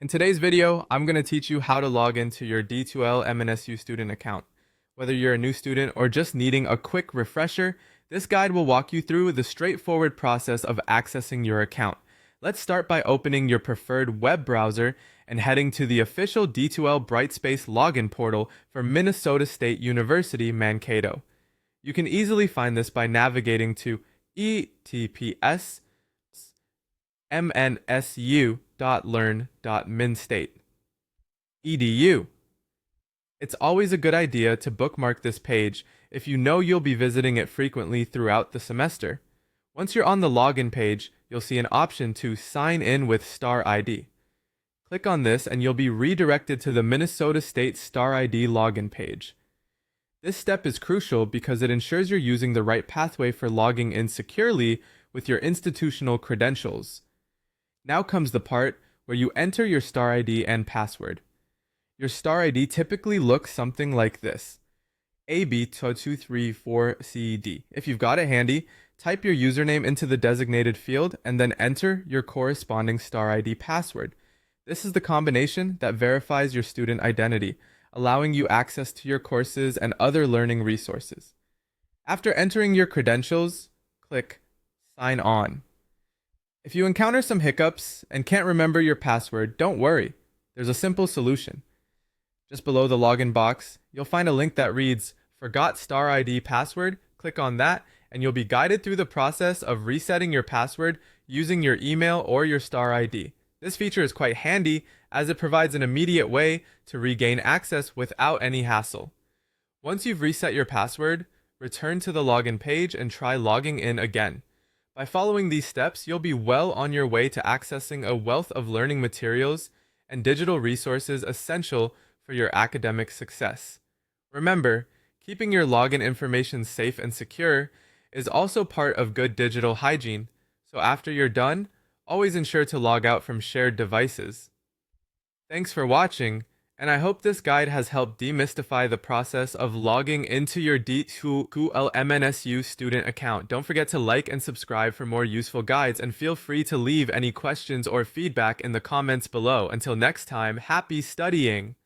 In today's video, I'm going to teach you how to log into your D2L MNSU student account. Whether you're a new student or just needing a quick refresher, this guide will walk you through the straightforward process of accessing your account. Let's start by opening your preferred web browser and heading to the official D2L Brightspace login portal for Minnesota State University, Mankato. You can easily find this by navigating to etps.mnsu.learn.minstate.edu. It's always a good idea to bookmark this page if you know you'll be visiting it frequently throughout the semester. Once you're on the login page, you'll see an option to sign in with Star ID. Click on this and you'll be redirected to the Minnesota State Star ID login page. This step is crucial because it ensures you're using the right pathway for logging in securely with your institutional credentials. Now comes the part where you enter your Star ID and password. Your Star ID typically looks something like this: AB2234CD. If you've got it handy, type your username into the designated field and then enter your corresponding Star ID password. This is the combination that verifies your student identity, allowing you access to your courses and other learning resources. After entering your credentials, click Sign On. If you encounter some hiccups and can't remember your password, don't worry. There's a simple solution. Just below the login box, you'll find a link that reads Forgot Star ID Password. Click on that, and you'll be guided through the process of resetting your password using your email or your Star ID. This feature is quite handy as it provides an immediate way to regain access without any hassle. Once you've reset your password, return to the login page and try logging in again. By following these steps, you'll be well on your way to accessing a wealth of learning materials and digital resources essential for your academic success. Remember, keeping your login information safe and secure is also part of good digital hygiene, so after you're done, always ensure to log out from shared devices. Thanks for watching, and I hope this guide has helped demystify the process of logging into your D2L MNSU student account. Don't forget to like and subscribe for more useful guides, and feel free to leave any questions or feedback in the comments below. Until next time, happy studying!